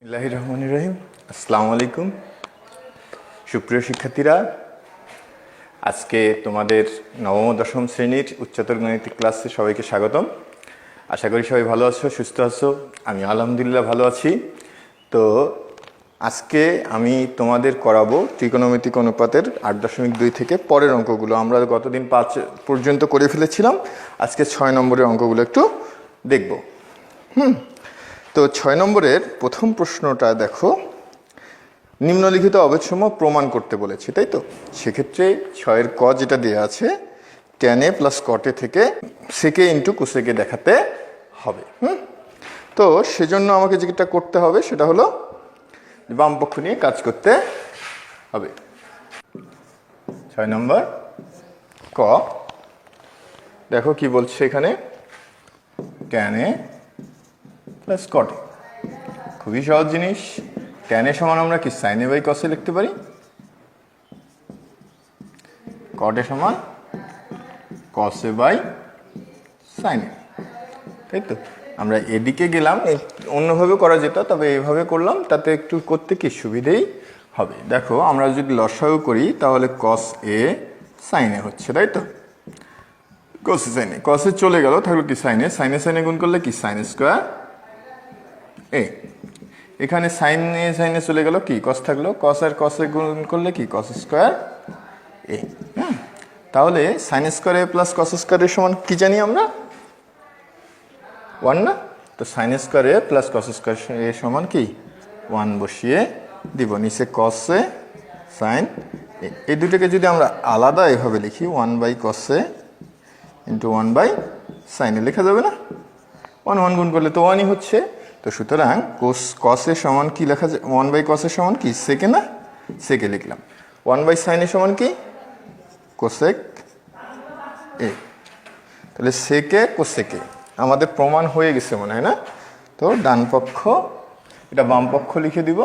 বিসমিল্লাহির রহমানির রহিম। আসসালামু আলাইকুম সুপ্রিয় শিক্ষার্থীরা, আজকে তোমাদের নবম ও দশম শ্রেণীর উচ্চতর গণিত ক্লাসে সবাইকে স্বাগতম। আশা করি সবাই ভালো আছো, সুস্থ আছো। আমি আলহামদুলিল্লাহ ভালো আছি। তো আজকে আমি তোমাদের করাবো ত্রিকোণমিতিক অনুপাতের 8.2 থেকে পরের অঙ্কগুলো। আমরা গতদিন 5 পর্যন্ত করে ফেলেছিলাম, আজকে 6 নম্বরের অঙ্কগুলো একটু দেখব। তো 6 নম্বরের প্রথম প্রশ্নটা দেখো, নিম্নলিখিত অবেদসমূহ প্রমাণ করতে বলেছে, তাই তো? সেক্ষেত্রে 6-এর ক যেটা দেওয়া আছে, tan a plus cot a থেকে sec a into cosec a দেখাতে হবে। তো সেজন্য আমাকে যেটা করতে হবে সেটা হলো বাম পক্ষ নিয়ে কাজ করতে হবে। 6 নম্বর ক দেখো কি বলছে এখানে, tan a plus cot a। খুবই সহজ জিনিস। tan a সমান আমরা কি sin a by cos a লিখতে পারি, cot a সমান cos a by sin a, তাই তো? আমরা এদিকে গেলাম, অন্যভাবে করা যেত, তবে এইভাবে করলাম, তাতে একটু করতে কি সুবিধেই হবে। দেখো আমরা যদি লসাগু করি তাহলে cos a sin a হচ্ছে, তাই তো? cos a sin a, cos a চলে গেল, থাকলো কি sin a, sin a sin a গুণ করলে কি sin স্কয়ার a। এখানে sin a চলে গেল, কি cos থাকলো, cos আর cos এ গুণ করলে কি cos স্কয়ার a। তাহলে sin square a plus cos square a সমান কি জানি আমরা, 1 না? তো sin square a plus cos square a সমান কি 1 বসিয়ে দিব, নিচে cos a sin a। এই দুটোকে যদি আমরা আলাদা এভাবে লিখি, 1 by cos a into 1 by sin a লেখা যাবে না? 1 গুণ করলে তো 1ই হচ্ছে। তো সুতরাং cos a সমান কি লেখা যায়, 1 বাই cos a সমান কি sec a না? sec a লিখলাম। 1 বাই sin a সমান কি cosec a। তাহলে sec a cosec a আমাদের প্রমাণ হয়ে গেছে মনে হয় না? তো ডান পক্ষ, এটা বাম পক্ষ লিখে দিব,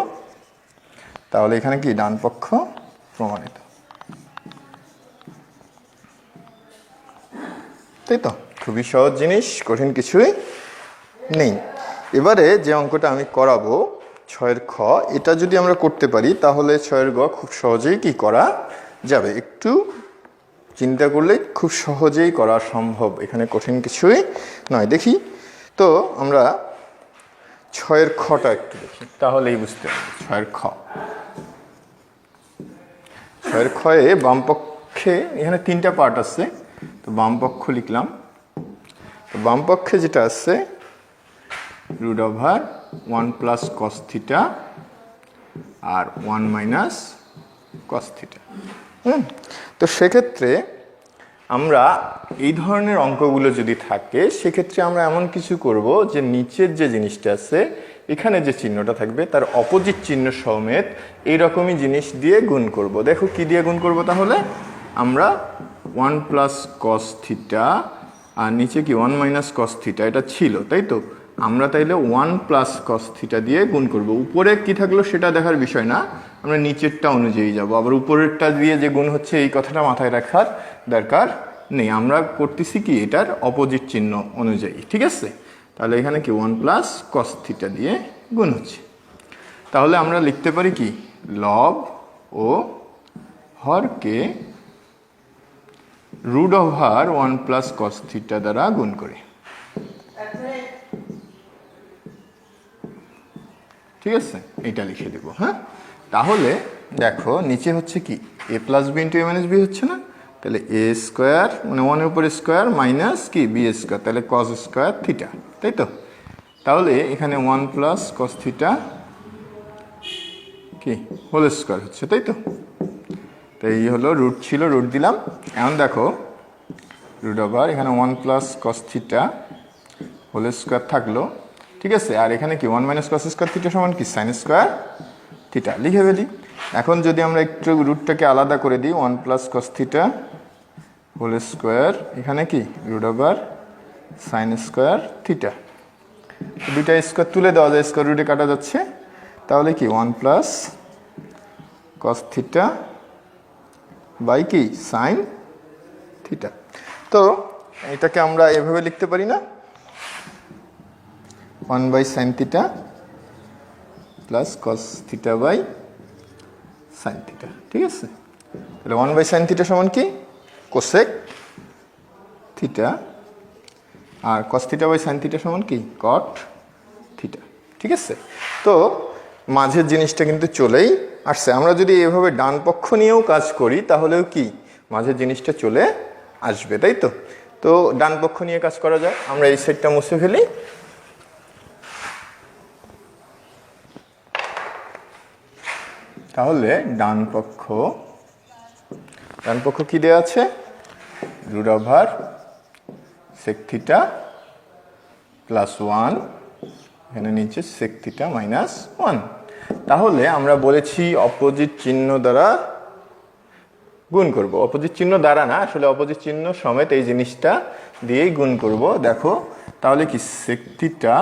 তাহলে এখানে কি ডান পক্ষ প্রমাণিত, তাই তো? খুবই সহজ জিনিস, কঠিন কিছুই নেই। এবারে যে অঙ্কটা আমি করাবো 6-এর খ, এটা যদি আমরা করতে পারি তাহলে 6-এর গ খুব সহজেই কি করা যাবে, একটু চিন্তা করলে খুব সহজেই করা সম্ভব, এখানে কঠিন কিছুই নয়। দেখি তো আমরা 6-এর খটা একটু দেখি, তাহলেই বুঝতে হবে। 6-এর খ, 6-এর খয়ে বাম পক্ষে এখানে 3টা পার্ট আছে, তো বাম পক্ষ লিখলাম। তো বাম পক্ষে যেটা আছে √1 প্লাস cos থিটা আর 1 মাইনাস cos থিটা। তো সেক্ষেত্রে আমরা এই ধরনের অঙ্কগুলো যদি থাকে, সেক্ষেত্রে আমরা এমন কিছু করব যে নিচের যে জিনিসটা আছে, এখানে যে চিহ্নটা থাকবে তার অপোজিট চিহ্ন সমেত এইরকমই জিনিস দিয়ে গুণ করব। দেখো কি দিয়ে গুণ করব, তাহলে আমরা 1 প্লাস cos থিটা আর নিচে কি 1 মাইনাস cos থিটা, এটা ছিল, তাই তো? আমরা তাইলে 1 প্লাস cos থিটা দিয়ে গুণ করব। উপরে কি থাকলো সেটা দেখার বিষয় না, আমরা নিচেরটা অনুযায়ী যাব। আবার উপরেরটা দিয়ে যে গুণ হচ্ছে এই কথাটা মাথায় রাখার দরকার নেই, আমরা করতেছি কি এটার অপোজিট চিহ্ন অনুযায়ী, ঠিক আছে? তাহলে এখানে কি 1 প্লাস cos থিটা দিয়ে গুণ হচ্ছে। তাহলে আমরা লিখতে পারি কি, লব ও হরকে √1 প্লাস cos থিটা দ্বারা গুণ করে, ঠিক আছে? এটা লিখে দেব। হ্যাঁ, তাহলে দেখো নিচে হচ্ছে কি a plus B into a minus B হচ্ছে না? তাহলে a স্কোয়ার মানে 1-এর উপরে স্কোয়ার মাইনাস কি b স্কোয়ার, তাহলে cos স্কোয়ার থিটা, তাই তো? তাহলে এখানে 1 প্লাস cos থিটা কি হোল স্কোয়ার হচ্ছে, তাই তো? তাই এই হলো রুট, ছিল রুট দিলাম। এখন দেখো √, এখানে 1 plus cos theta whole square থাকলো, ঠিক আছে? আর এখানে কি 1 মাইনাস cos স্কোয়ার থিটা সমান কি sin স্কোয়ার থিটা, লিখে ফেলি। এখন যদি আমরা একটু রুটটাকে আলাদা করে দিই, 1 plus cos theta whole square, এখানে কি √, sin স্কোয়ার থিটা, দুইটা স্কোয়ার তুলে দেওয়া যায়, স্কোয়ার রুটে কাটা যাচ্ছে, তাহলে কি 1 প্লাস cos থিটা বাই কি sin থিটা। তো এটাকে আমরা এভাবে লিখতে পারি না, 1 by sin theta plus cos theta by sine theta, ঠিক আছে? তাহলে 1 বাই সাইন থিটা সমান কি? কোসেক থিটা, আর cos theta by sine theta সমান কি? কট থিটা, ঠিক আছে? তো মাঝের জিনিসটা কিন্তু চলেই আসছে। আমরা যদি এভাবে ডান পক্ষ নিয়েও কাজ করি তাহলেও কি মাঝের জিনিসটা চলে আসবে, তাই তো? তো ডান পক্ষ নিয়ে কাজ করা যায়। আমরা এই সাইডটা মুছে ফেলি। তাহলে ডান পক্ষ কি দেওয়া আছে? Root over sec theta plus 1, এখানে নিচে সেক থিটা মাইনাস 1। তাহলে আমরা বলেছি অপোজিট চিহ্ন দ্বারা গুণ করব। অপোজিট চিহ্ন দ্বারা না, আসলে অপোজিট চিহ্ন সমেত এই জিনিসটা দিয়েই গুণ করব। দেখো তাহলে কি সেক থিটা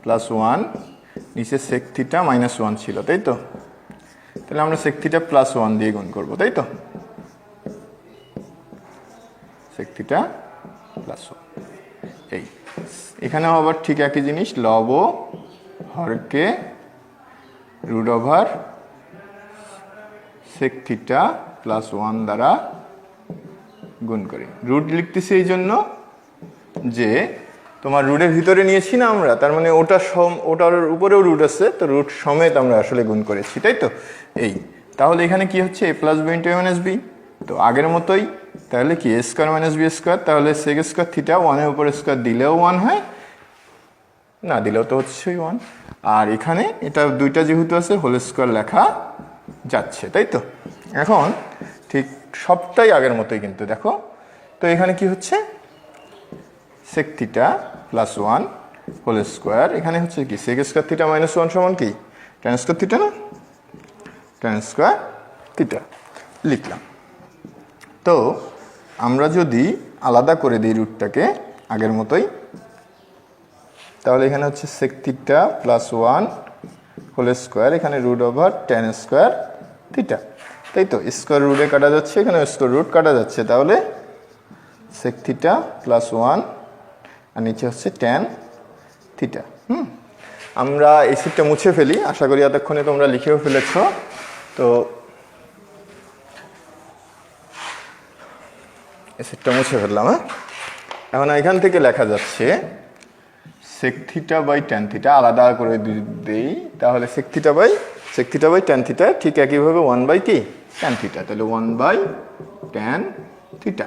প্লাস 1, নিচে সেক থিটা মাইনাস 1 ছিল, তাই তো? তাহলে আমরা সেক থিটা প্লাস 1 দিয়ে গুণ করব, তাই তো? সেক থিটা প্লাস 1, এই এখানেও আবার ঠিক একই জিনিস, লব হরকে root over sec theta plus 1 দ্বারা গুণ করি। রুট লিখতেছি এই জন্য যে তোমার রুটের ভিতরে নিয়েছি না আমরা, তার মানে ওটার উপরেও রুট আছে, তো রুট সমেত আমরা আসলে গুণ করেছি, তাই তো? এই তাহলে এখানে কি হচ্ছে? এ প্লাস বি ইন্টু এ মাইনাস বি, তো আগের মতোই। তাহলে কি A square minus B square, তাহলে সেক স্কোয়ার থিটা 1-এর উপর স্কোয়ার দিলেও 1 হয়, না দিলেও তো হচ্ছেই 1। আর এখানে এটা দুইটা যেহেতু আছে হোল স্কোয়ার লেখা যাচ্ছে, তাই তো? এখন ঠিক সবটাই আগের মতোই কিন্তু দেখো। তো এখানে কি হচ্ছে? Sec theta plus 1 whole square, এখানে হচ্ছে কি সেক স্কোয়ার থিটা মাইনাস 1 সমান কি ট্যান স্কোয়ার থিটা, না ট্যান স্কোয়ার থিটা লিখলাম। তো আমরা যদি আলাদা করে দিই রুটটাকে আগের মতোই, তাহলে এখানে হচ্ছে sec theta plus 1 whole square, এখানে root over tan square theta, তাই তো? স্কোয়ার রুটে কাটা যাচ্ছে, এখানে স্কোয়ার রুট কাটা যাচ্ছে, তাহলে সেক থিটা প্লাস 1 আর নিচে হচ্ছে ট্যান থিটা। আমরা এই সিটটা মুছে ফেলি, আশা করি এতক্ষণে তোমরা লিখেও ফেলেছ। তো এই সিটটা মুছে ফেললাম। এখন এখান থেকে লেখা যাচ্ছে sec theta by tan theta, আলাদা করে দিই তাহলে sec theta by tan theta, ঠিক একইভাবে 1 বাই কি ট্যান থিটা, তাহলে 1 বাই ট্যান থিটা।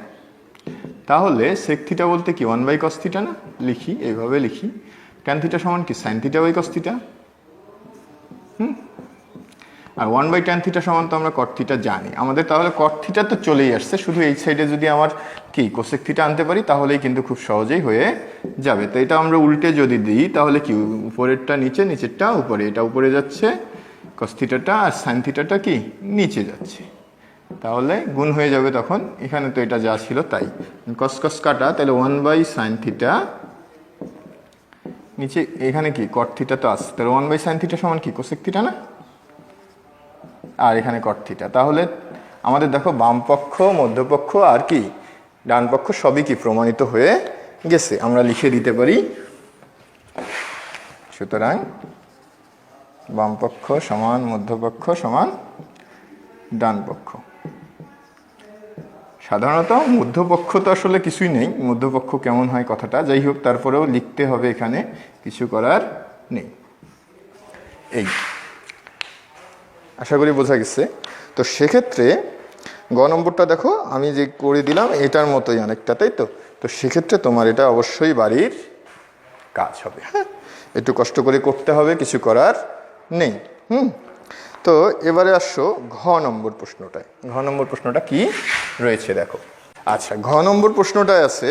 তাহলে সেক থিটা বলতে কি 1 বাই কস থিটা, না লিখি এইভাবে লিখি। ট্যান থিটা সমান কি sine theta by cos theta, আর 1 বাই ট্যান থিটা সমান তো আমরা কট থিটা জানি আমাদের। তাহলে কট থিটা তো চলেই আসছে, শুধু এই সাইডে যদি আমার কি কোসেক থিটা আনতে পারি তাহলেই কিন্তু খুব সহজেই হয়ে যাবে। তো এটা আমরা উল্টে যদি দিই তাহলে কি উপরেরটা নিচে, নিচেরটা উপরে, এটা উপরে যাচ্ছে কস থিটাটা, আর সাইন থিটাটা কি নিচে যাচ্ছে, তাহলে গুণ হয়ে যাবে তখন। এখানে তো এটা যা ছিল তাই, কস কস কাটা, তাহলে 1 বাই সাইন থিটা, নিচে এখানে কি কট থিটা তো আসছে, তাহলে 1 বাই সাইন থিটা সমান কি কোসেক থিটা, না? আর এখানে কট থিটা। তাহলে আমাদের দেখো বাম পক্ষ, মধ্যপক্ষ আর কি ডান পক্ষ সবই কি প্রমাণিত হয়ে গেছে। আমরা লিখে দিতে পারি, সুতরাং বাম পক্ষ সমান মধ্যপক্ষ সমান ডান পক্ষ। সাধারণত মধ্যপক্ষ তো আসলে কিছুই নেই, মধ্যপক্ষ কেমন হয় কথাটা, যাই হোক তারপরেও লিখতে হবে, এখানে কিছু করার নেই। এই আশা করি বোঝা গেছে। তো সেক্ষেত্রে গ নম্বরটা দেখো আমি যে করে দিলাম এটার মতোই অনেকটা, তাই তো? তো সেক্ষেত্রে তোমার এটা অবশ্যই বাড়ির কাজ হবে, হ্যাঁ, একটু কষ্ট করে করতে হবে, কিছু করার নেই। তো এবারে আসো ঘ নম্বর প্রশ্নটায়। ঘ নম্বর প্রশ্নটা কি রয়েছে দেখো। আচ্ছা, ঘ নম্বর প্রশ্নটায় আছে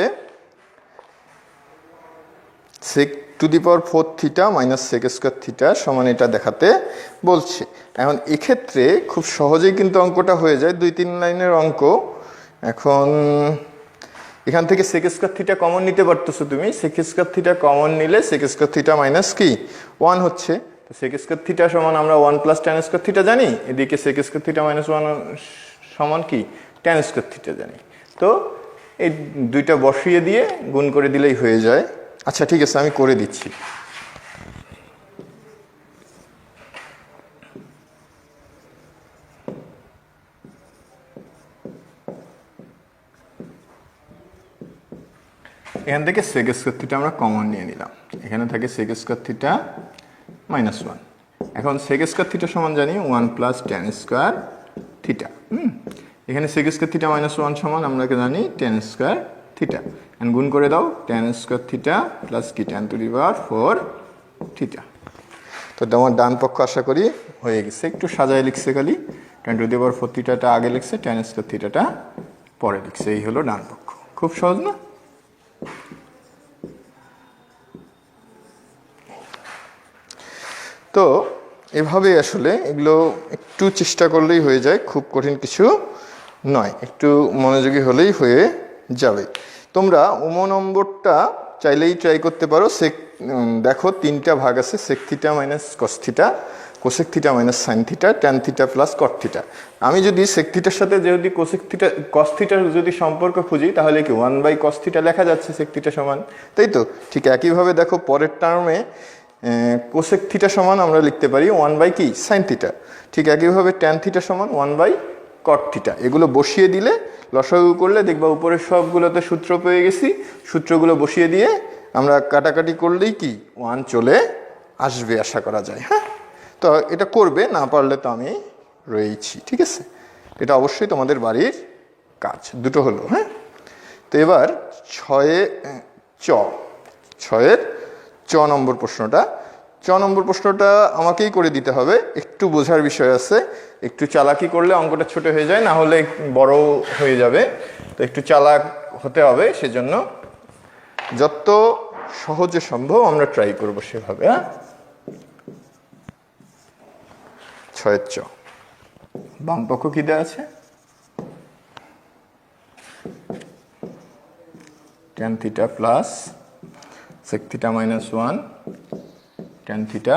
sec to the power 4 theta minus sec square theta সমান এটা দেখাতে বলছে। এখন এক্ষেত্রে খুব সহজেই কিন্তু অঙ্কটা হয়ে যায়, 2-3 লাইনের অঙ্ক। এখন এখান থেকে সেক স্কোয়ার থিটা কমন নিতে পারতেছো তুমি, সেক স্কোয়ার থিটা কমন নিলে সেক স্কোয়ার থিটা মাইনাস কি 1 হচ্ছে। তো সেক স্কোয়ার থিটা সমান আমরা 1 প্লাস ট্যান স্কোয়ার থিটা জানি, এদিকে সেক স্কোয়ার থিটা মাইনাস 1 সমান কি ট্যান স্কোয়ার থিটা জানি। তো এই দুইটা বসিয়ে দিয়ে গুণ করে দিলেই হয়ে যায়। আচ্ছা ঠিক আছে, আমি করে দিচ্ছি। এখান থেকে সেক স্কোয়ার থিটা আমরা কমন নিয়ে নিলাম, এখানে থাকে সেক স্কোয়ার থিটা -1। এখন সেক স্কোয়ার থিটা সমান জানি 1 প্লাস ট্যান স্কোয়ার থিটা। এখানে সেক স্কোয়ার থিটা -1 সমান আমরা জানি ট্যান স্কোয়ার থিটা। গুণ করে দাও, ট্যান স্কোয়ার থিটা প্লাস কি tan two the power 4 theta. তো তোমার ডান পক্ষ আশা করি হয়ে গেছে। একটু সাজায় লিখছে খালি, ট্যান টু দি পাওয়ার 4 থিটাটা আগে লিখছে, ট্যান স্কোয়ার থিটাটা পরে লিখছে। এই হলো ডান পক্ষ। খুব সহজ না? তো এভাবে আসলে এগুলো একটু চেষ্টা করলেই হয়ে যায়, খুব কঠিন কিছু নয়, একটু মনোযোগী হলেই হয়ে যাবে। তোমরা নম্বরটা চাইলেই ট্রাই করতে পারো। দেখো 3টা ভাগ আছে, sec theta minus cos theta, cosec theta minus sine theta, tan theta plus cot theta. আমি যদি সেক থিটার সাথে যদি কোসেক থিটা কস থিটার যদি সম্পর্ক খুঁজি, তাহলে কি 1/cos থিটা লেখা যাচ্ছে সেক থিটা সমান, তাই তো? ঠিক একইভাবে দেখো পরের টার্মে কোসেক থিটা সমান আমরা লিখতে পারি 1/কি সাইন থিটা। ঠিক একইভাবে ট্যান থিটা সমান 1/কট থিটা। এগুলো বসিয়ে দিলে, লসাগু করলে দেখবা উপরের সবগুলোতে সূত্র পেয়ে গেছি। সূত্রগুলো বসিয়ে দিয়ে আমরা কাটাকাটি করলেই কি 1 চলে আসবে আশা করা যায়। হ্যাঁ, তো এটা করবে, না পারলে তো আমি রয়েছি, ঠিক আছে? এটা অবশ্যই তোমাদের বাড়ির কাজ। দুটো হলো। হ্যাঁ, তো এবার 6-এর চ নম্বর প্রশ্নটা। নম্বর প্রশ্নটা আমাকেই করে দিতে হবে, একটু বোঝার বিষয় আছে। একটু চালাকি করলে অঙ্কটা ছোট হয়ে যায়, না হলে বড় হয়ে যাবে। তো একটু চালাক হতে হবে, সেজন্য যত সহজে সম্ভব আমরা ট্রাই করব সেভাবে। হ্যাঁ, 6-এর চ। বাম পক্ষ কি দেওয়া আছে? Tan theta plus sec theta -1, tan theta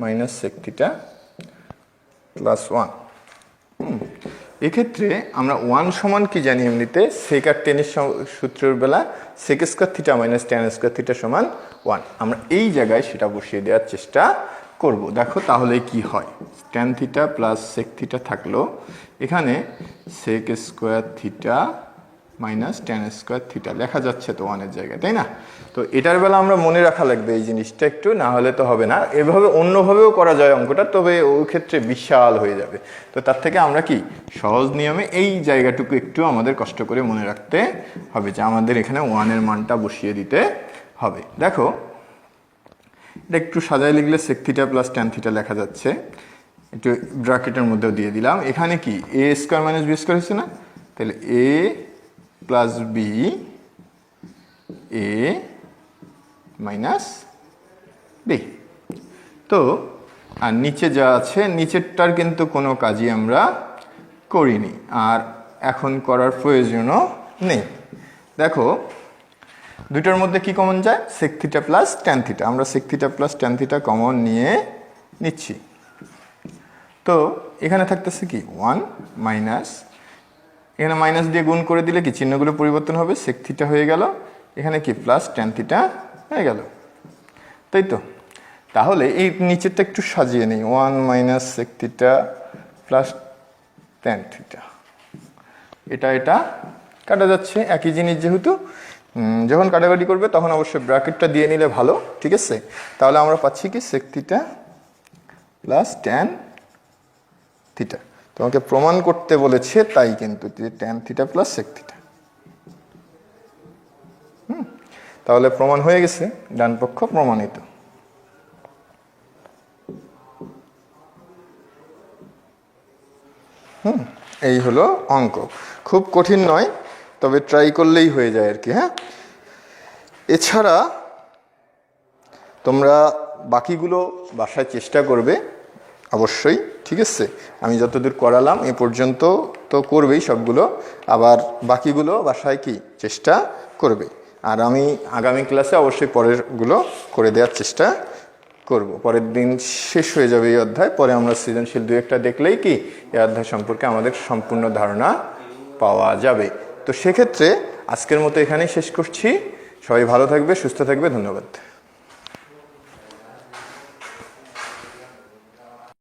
minus sec theta plus 1। এক্ষেত্রে আমরা 1 সমান কি জানি এমনিতে? সেক আর টেনের সূত্রের বেলা sec square theta minus tan square theta সমান 1। আমরা এই জায়গায় সেটা বসিয়ে দেওয়ার চেষ্টা করব। দেখো তাহলে কি হয়। Tan theta plus sec theta থাকলো, এখানে sec square theta minus tan square theta লেখা যাচ্ছে তো 1-এর জায়গায়, তাই না? তো এটার বেলা আমরা মনে রাখা লাগবে এই জিনিসটা একটু, না হলে তো হবে না। এভাবে অন্যভাবেও করা যায় অঙ্কটা, তবে ওই ক্ষেত্রে বিশাল হয়ে যাবে। তো তার থেকে আমরা কি সহজ নিয়মে এই জায়গাটুকু একটু আমাদের কষ্ট করে মনে রাখতে হবে, যে আমাদের এখানে 1-এর মানটা বসিয়ে দিতে হবে। দেখো এটা একটু সাজায় লিখলে sec theta plus tan theta লেখা যাচ্ছে, একটু ব্র্যাকেটের মধ্যেও দিয়ে দিলাম। এখানে কি A square minus B square হচ্ছে না? তাহলে A plus B A minus B. তো আর নিচে যা আছে, নিচেরটার কিন্তু কোনো কাজই আমরা করিনি, আর এখন করার প্রয়োজনও নেই। দেখো দুটোর মধ্যে কি কমন যায়? Sec theta plus tan theta. আমরা sec theta plus tan theta common নিয়ে নিচ্ছি। তো এখানে থাকতেছে কি 1 মাইনাস, এখানে মাইনাস দিয়ে গুণ করে দিলে কি চিহ্নগুলো পরিবর্তন হবে, সেক থিটা হয়ে গেল, এখানে কি প্লাস ট্যান থিটা হয়ে গেল, তাই তো? তাহলে এই নিচেরটা একটু সাজিয়ে নেই, 1 minus sec theta plus tan theta. এটা কাটা যাচ্ছে, একই জিনিস যেহেতু। যখন কাটাকাটি করবে তখন অবশ্যই ব্র্যাকেটটা দিয়ে নিলে ভালো, ঠিক আছে? তাহলে আমরা পাচ্ছি কি sec theta plus tan theta. তোমাকে প্রমাণ করতে বলেছে, তাই কিন্তু tan theta plus sec theta. তাহলে প্রমাণ হয়ে গেছে, ডান পক্ষ প্রমাণিত। এই হলো অঙ্ক। খুব কঠিন নয়, তবে ট্রাই করলেই হয়ে যায় আর কি। হ্যাঁ, এছাড়া তোমরা বাকিগুলো বাসায় চেষ্টা করবে অবশ্যই, ঠিক আছে? আমি যতদূর করালাম এ পর্যন্ত তো করবেই সবগুলো, আবার বাকিগুলো বাসায় কি চেষ্টা করবে। আর আমি আগামী ক্লাসে অবশ্যই পরেরগুলো করে দেওয়ার চেষ্টা করব। পরের দিন শেষ হয়ে যাবে এই অধ্যায়, পরে আমরা সৃজনশীল 2-1টা দেখলেই কি এই অধ্যায় সম্পর্কে আমাদের সম্পূর্ণ ধারণা পাওয়া যাবে। তো সেক্ষেত্রে আজকের মতো এখানেই শেষ করছি। সবাই ভালো থাকবে, সুস্থ থাকবে, ধন্যবাদ।